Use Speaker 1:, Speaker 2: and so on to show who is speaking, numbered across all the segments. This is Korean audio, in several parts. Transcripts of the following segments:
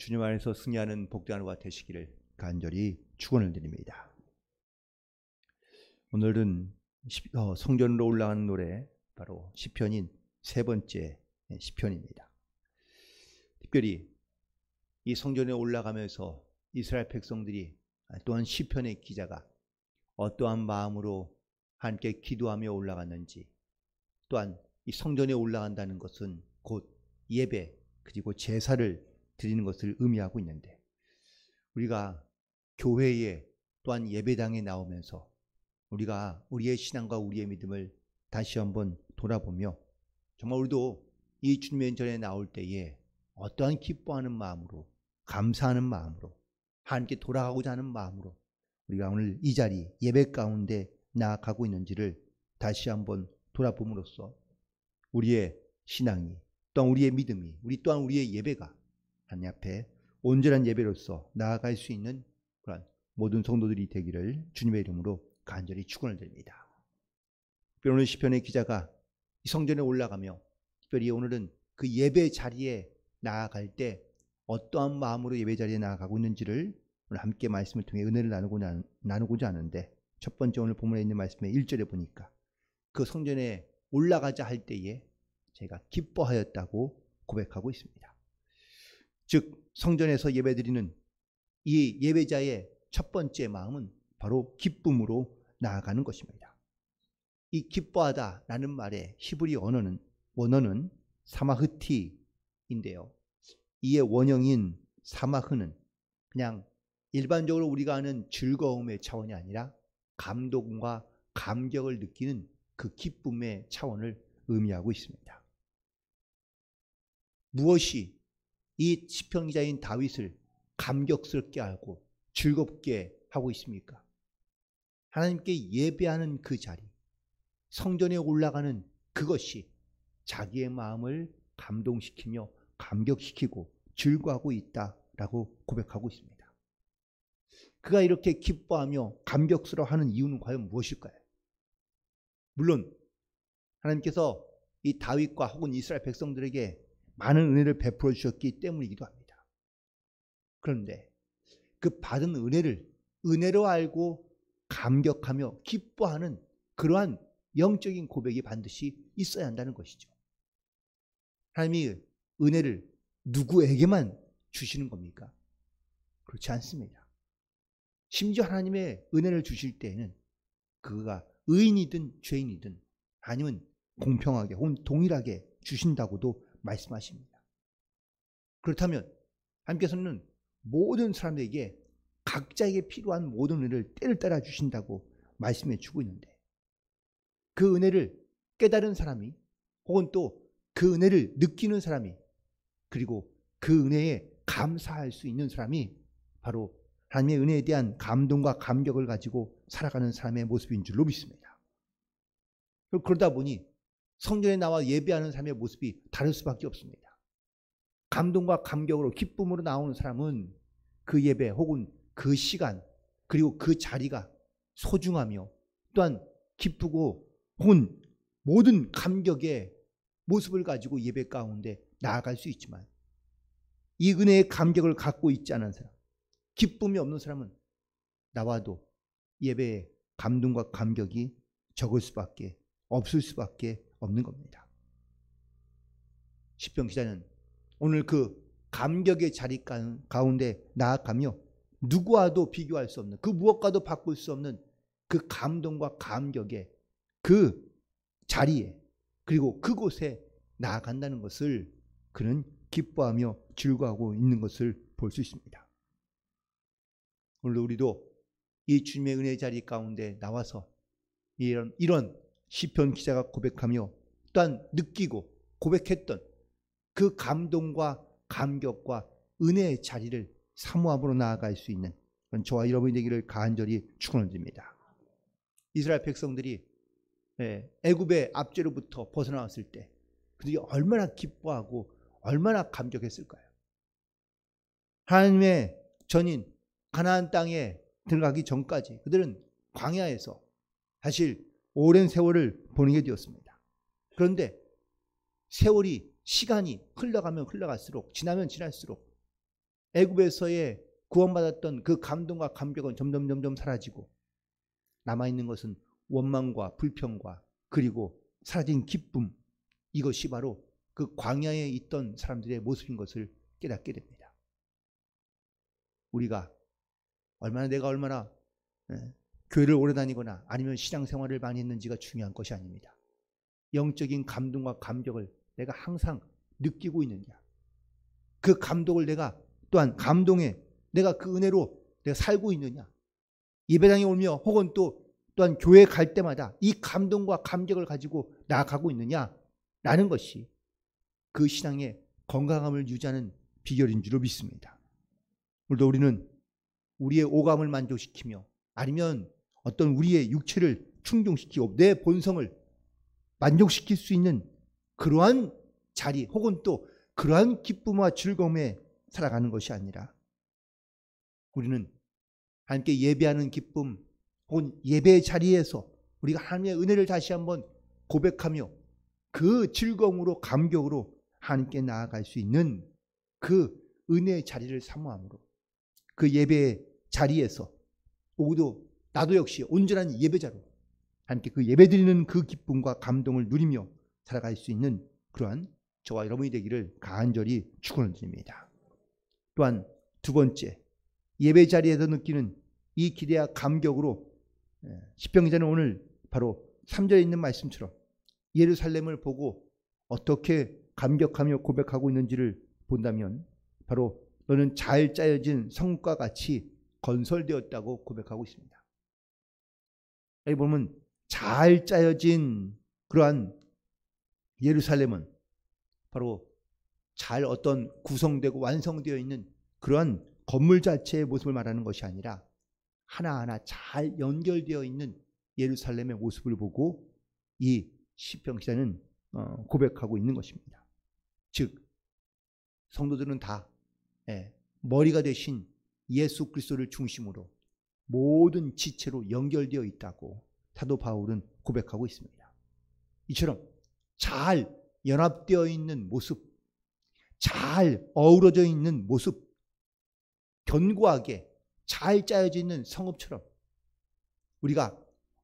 Speaker 1: 주님 안에서 승리하는 복된 하루가 되시기를 간절히 축원을 드립니다. 오늘은 성전으로 올라가는 노래, 바로 시편인 세 번째 시편입니다. 특별히 이 성전에 올라가면서 이스라엘 백성들이, 또한 시편의 기자가 어떠한 마음으로 함께 기도하며 올라갔는지, 또한 이 성전에 올라간다는 것은 곧 예배 그리고 제사를 드리는 것을 의미하고 있는데, 우리가 교회에 또한 예배당에 나오면서 우리가 우리의 신앙과 우리의 믿음을 다시 한번 돌아보며, 정말 우리도 이 주님의 전에 나올 때에 어떠한 기뻐하는 마음으로, 감사하는 마음으로, 하나님께 돌아가고자 하는 마음으로 우리가 오늘 이 자리 예배 가운데 나아가고 있는지를 다시 한번 돌아봄으로써 우리의 신앙이, 또한 우리의 믿음이, 또한 우리의 예배가 하나님 앞에 온전한 예배로서 나아갈 수 있는 그런 모든 성도들이 되기를 주님의 이름으로 간절히 축원을 드립니다. 특별히 오늘 시편의 기자가 성전에 올라가며, 특별히 오늘은 그 예배 자리에 나아갈 때 어떠한 마음으로 예배 자리에 나아가고 있는지를 오늘 함께 말씀을 통해 은혜를 나누고자 하는데, 첫 번째 오늘 본문에 있는 말씀의 1절에 보니까 그 성전에 올라가자 할 때에 제가 기뻐하였다고 고백하고 있습니다. 즉 성전에서 예배드리는 이 예배자의 첫 번째 마음은 바로 기쁨으로 나아가는 것입니다. 이 기뻐하다라는 말의 히브리 원어는 사마흐티인데요, 이의 원형인 사마흐는 그냥 일반적으로 우리가 아는 즐거움의 차원이 아니라 감동과 감격을 느끼는 그 기쁨의 차원을 의미하고 있습니다. 무엇이 이 시편 기자인 다윗을 감격스럽게 하고 즐겁게 하고 있습니까? 하나님께 예배하는 그 자리, 성전에 올라가는 그것이 자기의 마음을 감동시키며 감격시키고 즐거워하고 있다라고 고백하고 있습니다. 그가 이렇게 기뻐하며 감격스러워하는 이유는 과연 무엇일까요? 물론 하나님께서 이 다윗과 혹은 이스라엘 백성들에게 많은 은혜를 베풀어 주셨기 때문이기도 합니다. 그런데 그 받은 은혜로 알고 감격하며 기뻐하는 그러한 영적인 고백이 반드시 있어야 한다는 것이죠. 하나님이 은혜를 누구에게만 주시는 겁니까? 그렇지 않습니다. 심지어 하나님의 은혜를 주실 때에는 그가 의인이든 죄인이든 아니면 공평하게 혹은 동일하게 주신다고도 말씀하십니다. 그렇다면 하나님께서는 모든 사람에게 각자에게 필요한 모든 은혜를 때를 따라 주신다고 말씀해 주고 있는데, 그 은혜를 깨달은 사람이, 혹은 또 그 은혜를 느끼는 사람이, 그리고 그 은혜에 감사할 수 있는 사람이 바로 하나님의 은혜에 대한 감동과 감격을 가지고 살아가는 사람의 모습인 줄로 믿습니다. 그러다 보니 성전에 나와 예배하는 사람의 모습이 다를 수밖에 없습니다. 감동과 감격으로, 기쁨으로 나오는 사람은 그 예배 혹은 그 시간, 그리고 그 자리가 소중하며, 또한 기쁘고 혹은 모든 감격의 모습을 가지고 예배 가운데 나아갈 수 있지만, 이 은혜의 감격을 갖고 있지 않은 사람, 기쁨이 없는 사람은 나와도 예배의 감동과 감격이 적을 수밖에 없을 수밖에 없는 겁니다. 시편 기자는 오늘 그 감격의 자리 가운데 나아가며 누구와도 비교할 수 없는, 그 무엇과도 바꿀 수 없는 그 감동과 감격의 그 자리에, 그리고 그곳에 나아간다는 것을 그는 기뻐하며 즐거워하고 있는 것을 볼 수 있습니다. 오늘 우리도 이 주님의 은혜의 자리 가운데 나와서 이런 시편 기자가 고백하며 또한 느끼고 고백했던 그 감동과 감격과 은혜의 자리를 사모함으로 나아갈 수 있는 그런 저와 여러분이 되기를 간절히 축원을 드립니다. 이스라엘 백성들이 애굽의 압제로부터 벗어나왔을 때 그들이 얼마나 기뻐하고 얼마나 감격했을까요? 하나님의 전인 가나안 땅에 들어가기 전까지 그들은 광야에서 사실 오랜 세월을 보내게 되었습니다. 그런데 시간이 흘러가면 흘러갈수록, 지나면 지날수록 애굽에서의 구원받았던 그 감동과 감격은 점점 사라지고 남아있는 것은 원망과 불평과 그리고 사라진 기쁨, 이것이 바로 그 광야에 있던 사람들의 모습인 것을 깨닫게 됩니다. 우리가 내가 얼마나 교회를 오래 다니거나 아니면 신앙생활을 많이 했는지가 중요한 것이 아닙니다. 영적인 감동과 감격을 내가 항상 느끼고 있느냐, 그 감동을 내가 또한 감동에 내가 그 은혜로 내가 살고 있느냐, 예배당에 오며 혹은 또한 교회에 갈 때마다 이 감동과 감격을 가지고 나아가고 있느냐라는 것이 그 신앙의 건강함을 유지하는 비결인 줄로 믿습니다. 오늘도 우리는 우리의 오감을 만족시키며 아니면 어떤 우리의 육체를 충족시키고 내 본성을 만족시킬 수 있는 그러한 자리 혹은 또 그러한 기쁨과 즐거움에 살아가는 것이 아니라 우리는 하나님께 예배하는 기쁨 혹은 예배의 자리에서 우리가 하나님의 은혜를 다시 한번 고백하며 그 즐거움으로 감격으로 하나님께 나아갈 수 있는 그 은혜의 자리를 사모함으로 그 예배의 자리에서 모두 나도 역시 온전한 예배자로 하나님께 그 예배드리는 그 기쁨과 감동을 누리며 살아갈 수 있는 그러한 저와 여러분이 되기를 간절히 축원드립니다. 또한 두 번째, 예배 자리에서 느끼는 이 기대와 감격으로 시편 기자는 오늘 바로 3절에 있는 말씀처럼 예루살렘을 보고 어떻게 감격하며 고백하고 있는지를 본다면 바로 너는 잘 짜여진 성과 같이 건설되었다고 고백하고 있습니다. 여기 보면 잘 짜여진 그러한 예루살렘은 바로 잘 어떤 구성되고 완성되어 있는 그러한 건물 자체의 모습을 말하는 것이 아니라 하나하나 잘 연결되어 있는 예루살렘의 모습을 보고 이 시편 기자는 고백하고 있는 것입니다. 즉 성도들은 다 머리가 되신 예수 그리스도를 중심으로 모든 지체로 연결되어 있다고 사도 바울은 고백하고 있습니다. 이처럼 잘 연합되어 있는 모습, 잘 어우러져 있는 모습, 견고하게 잘 짜여져 있는 성읍처럼 우리가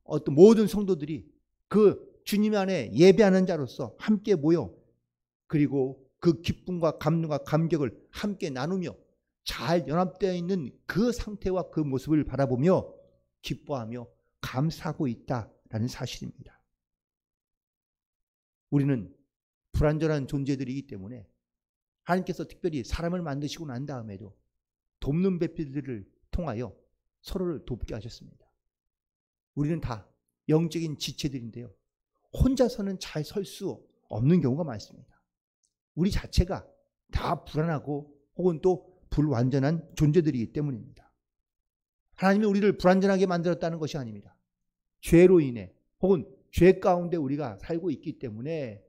Speaker 1: 어떤 모든 성도들이 그 주님 안에 예배하는 자로서 함께 모여 그리고 그 기쁨과 감동과 감격을 함께 나누며 잘 연합되어 있는 그 상태와 그 모습을 바라보며 기뻐하며 감사하고 있다라는 사실입니다. 우리는 불완전한 존재들이기 때문에 하나님께서 특별히 사람을 만드시고 난 다음에도 돕는 배필들을 통하여 서로를 돕게 하셨습니다. 우리는 다 영적인 지체들인데요. 혼자서는 잘 설 수 없는 경우가 많습니다. 우리 자체가 다 불안하고 혹은 또 불완전한 존재들이기 때문입니다. 하나님이 우리를 불완전하게 만들었다는 것이 아닙니다. 죄로 인해 혹은 죄 가운데 우리가 살고 있기 때문에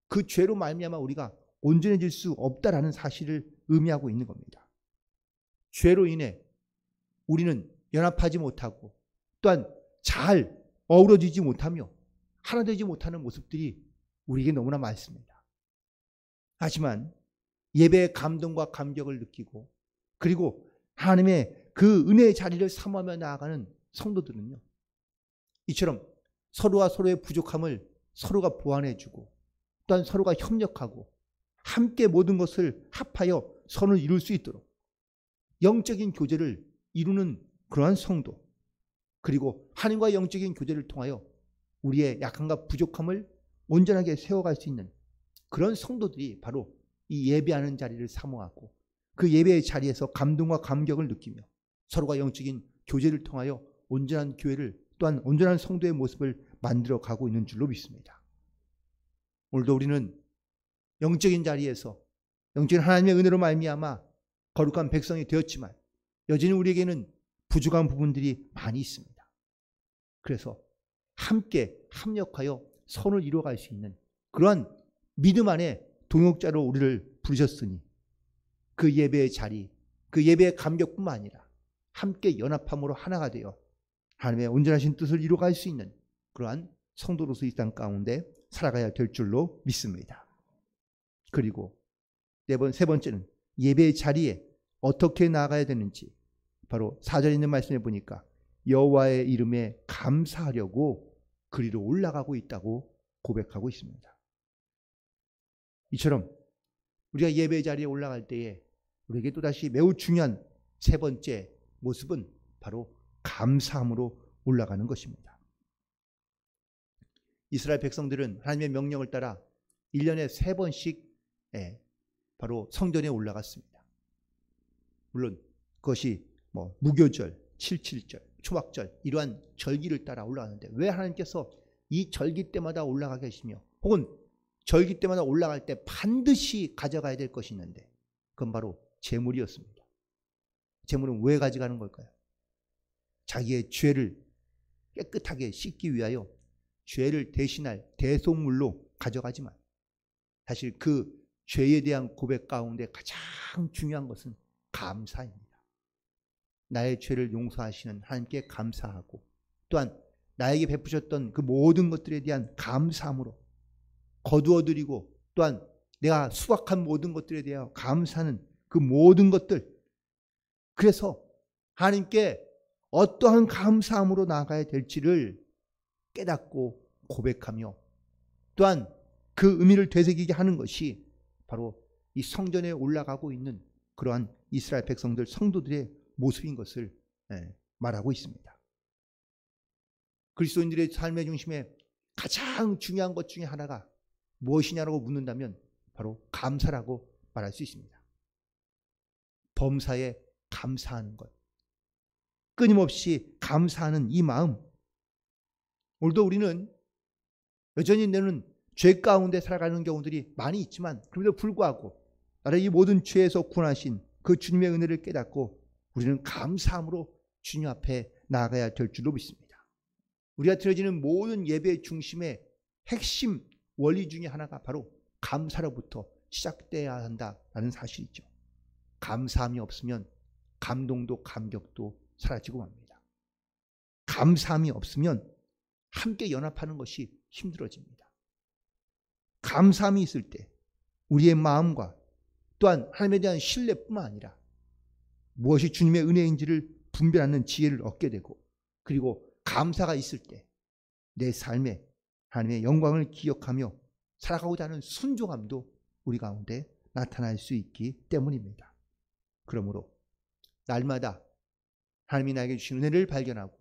Speaker 1: 그 죄로 말미암아 우리가 온전해질 수 없다라는 사실을 의미하고 있는 겁니다. 죄로 인해 우리는 연합하지 못하고 또한 잘 어우러지지 못하며 하나 되지 못하는 모습들이 우리에게 너무나 많습니다. 하지만 예배의 감동과 감격을 느끼고 그리고 하나님의 그 은혜의 자리를 사모하며 나아가는 성도들은요, 이처럼 서로와 서로의 부족함을 서로가 보완해주고 또한 서로가 협력하고 함께 모든 것을 합하여 선을 이룰 수 있도록 영적인 교제를 이루는 그러한 성도, 그리고 하나님과 영적인 교제를 통하여 우리의 약함과 부족함을 온전하게 세워갈 수 있는 그런 성도들이 바로 이 예배하는 자리를 사모하고 그 예배의 자리에서 감동과 감격을 느끼며 서로가 영적인 교제를 통하여 온전한 교회를 또한 온전한 성도의 모습을 만들어 가고 있는 줄로 믿습니다. 오늘도 우리는 영적인 자리에서 영적인 하나님의 은혜로 말미암아 거룩한 백성이 되었지만 여전히 우리에게는 부족한 부분들이 많이 있습니다. 그래서 함께 합력하여 선을 이루어갈 수 있는 그러한 믿음 안에 동역자로 우리를 부르셨으니 그 예배의 자리, 그 예배의 감격뿐만 아니라 함께 연합함으로 하나가 되어 하나님의 온전하신 뜻을 이루어갈 수 있는 그러한 성도로서 이 땅 가운데 살아가야 될 줄로 믿습니다. 그리고 세 번째는 예배의 자리에 어떻게 나아가야 되는지 바로 4절에 있는 말씀에 보니까 여호와의 이름에 감사하려고 그리로 올라가고 있다고 고백하고 있습니다. 이처럼 우리가 예배 자리에 올라갈 때에 우리에게 또다시 매우 중요한 세 번째 모습은 바로 감사함으로 올라가는 것입니다. 이스라엘 백성들은 하나님의 명령을 따라 1년에 3번씩 바로 성전에 올라갔습니다. 물론 그것이 무교절, 7.7절, 초막절 이러한 절기를 따라 올라가는데 왜 하나님께서 이 절기 때마다 올라가게 하시며 혹은 절기 때마다 올라갈 때 반드시 가져가야 될 것이 있는데 그건 바로 제물이었습니다. 제물은 왜 가져가는 걸까요? 자기의 죄를 깨끗하게 씻기 위하여 죄를 대신할 대속물로 가져가지만 사실 그 죄에 대한 고백 가운데 가장 중요한 것은 감사입니다. 나의 죄를 용서하시는 하나님께 감사하고 또한 나에게 베푸셨던 그 모든 것들에 대한 감사함으로 거두어드리고 또한 내가 수확한 모든 것들에 대하여 감사하는 그 모든 것들, 그래서 하나님께 어떠한 감사함으로 나아가야 될지를 깨닫고 고백하며 또한 그 의미를 되새기게 하는 것이 바로 이 성전에 올라가고 있는 그러한 이스라엘 백성들 성도들의 모습인 것을 말하고 있습니다. 그리스도인들의 삶의 중심에 가장 중요한 것 중에 하나가 무엇이냐라고 묻는다면 바로 감사라고 말할 수 있습니다. 범사에 감사하는 것, 끊임없이 감사하는 이 마음. 오늘도 우리는 여전히 내는 죄 가운데 살아가는 경우들이 많이 있지만 그럼에도 불구하고 나를 이 모든 죄에서 구원하신 그 주님의 은혜를 깨닫고 우리는 감사함으로 주님 앞에 나아가야 될 줄로 믿습니다. 우리가 드려지는 모든 예배의 중심의 핵심 원리 중에 하나가 바로 감사로부터 시작돼야 한다라는 사실이죠. 감사함이 없으면 감동도 감격도 사라지고 맙니다. 감사함이 없으면 함께 연합하는 것이 힘들어집니다. 감사함이 있을 때 우리의 마음과 또한 하나님에 대한 신뢰뿐만 아니라 무엇이 주님의 은혜인지를 분별하는 지혜를 얻게 되고 그리고 감사가 있을 때 내 삶에 하나님의 영광을 기억하며 살아가고자 하는 순종함도 우리 가운데 나타날 수 있기 때문입니다. 그러므로 날마다 하나님이 나에게 주신 은혜를 발견하고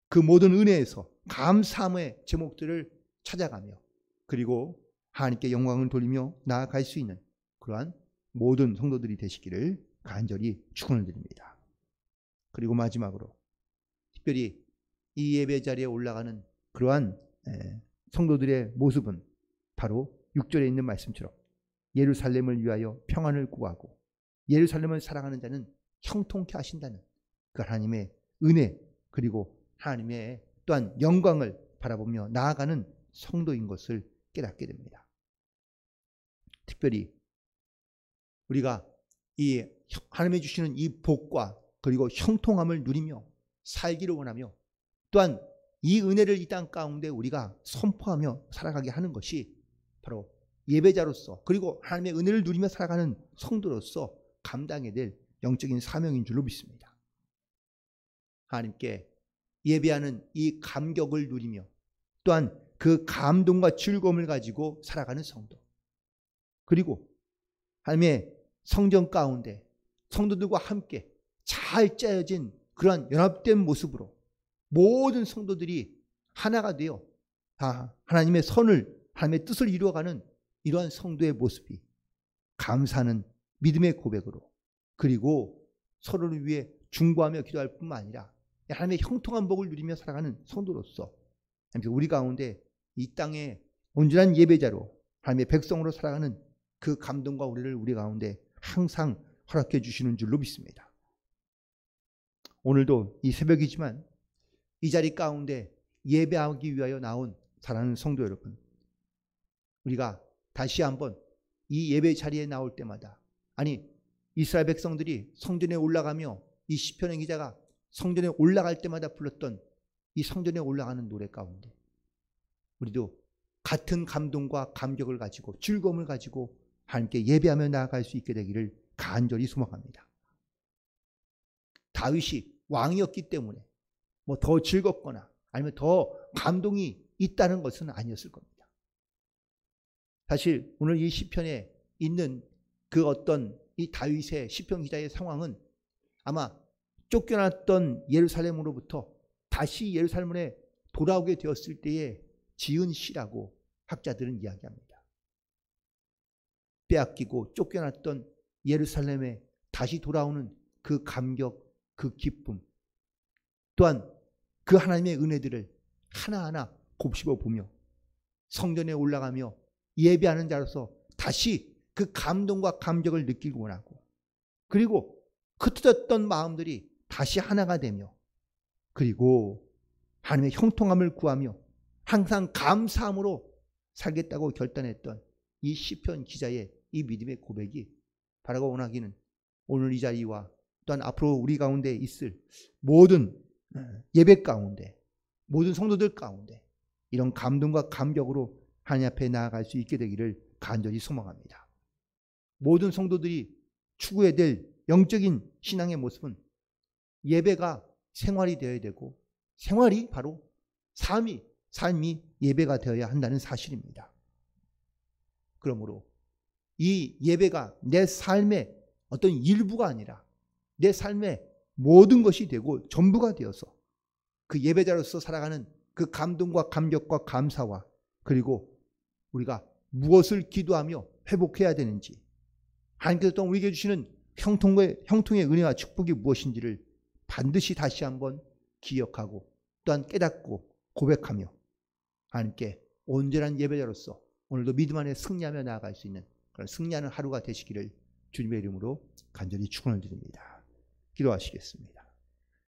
Speaker 1: 그 모든 은혜에서 감사함의 제목들을 찾아가며 그리고 하나님께 영광을 돌리며 나아갈 수 있는 그러한 모든 성도들이 되시기를 간절히 축원을 드립니다. 그리고 마지막으로 특별히 이 예배 자리에 올라가는 그러한 성도들의 모습은 바로 6절에 있는 말씀처럼 예루살렘을 위하여 평안을 구하고 예루살렘을 사랑하는 자는 형통케 하신다는 그 하나님의 은혜 그리고 하나님의 또한 영광을 바라보며 나아가는 성도인 것을 깨닫게 됩니다. 특별히 우리가 이 하나님이 주시는 이 복과 그리고 형통함을 누리며 살기를 원하며 또한 이 은혜를 이 땅 가운데 우리가 선포하며 살아가게 하는 것이 바로 예배자로서 그리고 하나님의 은혜를 누리며 살아가는 성도로서 감당해야 될 영적인 사명인 줄로 믿습니다. 하나님께 예배하는 이 감격을 누리며 또한 그 감동과 즐거움을 가지고 살아가는 성도 그리고 하나님의 성전 가운데 성도들과 함께 잘 짜여진 그러한 연합된 모습으로 모든 성도들이 하나가 되어 다 하나님의 선을 하나님의 뜻을 이루어가는 이러한 성도의 모습이 감사하는 믿음의 고백으로 그리고 서로를 위해 중보하며 기도할 뿐만 아니라 하나님의 형통한 복을 누리며 살아가는 성도로서 우리 가운데 이 땅에 온전한 예배자로 하나님의 백성으로 살아가는 그 감동과 우리를 우리 가운데 항상 허락해 주시는 줄로 믿습니다. 오늘도 이 새벽이지만 이 자리 가운데 예배하기 위하여 나온 사랑하는 성도 여러분, 우리가 다시 한번 이 예배 자리에 나올 때마다 아니 이스라엘 백성들이 성전에 올라가며 이 시편의 기자가 성전에 올라갈 때마다 불렀던 이 성전에 올라가는 노래 가운데 우리도 같은 감동과 감격을 가지고 즐거움을 가지고 하나님께 예배하며 나아갈 수 있게 되기를 간절히 소망합니다. 다윗이 왕이었기 때문에 뭐 더 즐겁거나 아니면 더 감동이 있다는 것은 아니었을 겁니다. 사실 오늘 이 시편에 있는 그 어떤 이 다윗의 시편 기자의 상황은 아마 쫓겨났던 예루살렘으로부터 다시 예루살렘에 돌아오게 되었을 때에 지은 시라고 학자들은 이야기합니다. 빼앗기고 쫓겨났던 예루살렘에 다시 돌아오는 그 감격, 그 기쁨, 또한 그 하나님의 은혜들을 하나하나 곱씹어 보며 성전에 올라가며 예배하는 자로서 다시 그 감동과 감격을 느끼고 원하고, 그리고 흩어졌던 마음들이 다시 하나가 되며, 그리고 하나님의 형통함을 구하며 항상 감사함으로 살겠다고 결단했던 이 시편 기자의 이 믿음의 고백이 바라고 원하기는 오늘 이 자리와 또한 앞으로 우리 가운데 있을 모든 예배 가운데, 모든 성도들 가운데 이런 감동과 감격으로 하나님 앞에 나아갈 수 있게 되기를 간절히 소망합니다. 모든 성도들이 추구해야 될 영적인 신앙의 모습은 예배가 생활이 되어야 되고, 생활이 바로 삶이 예배가 되어야 한다는 사실입니다. 그러므로 이 예배가 내 삶의 어떤 일부가 아니라 내 삶의 모든 것이 되고 전부가 되어서 그 예배자로서 살아가는 그 감동과 감격과 감사와, 그리고 우리가 무엇을 기도하며 회복해야 되는지, 하나님께서 또 우리에게 주시는 형통의 은혜와 축복이 무엇인지를 반드시 다시 한번 기억하고 또한 깨닫고 고백하며 하나님께 온전한 예배자로서 오늘도 믿음 안에 승리하며 나아갈 수 있는 그런 승리하는 하루가 되시기를 주님의 이름으로 간절히 축원을 드립니다. 기도하시겠습니다.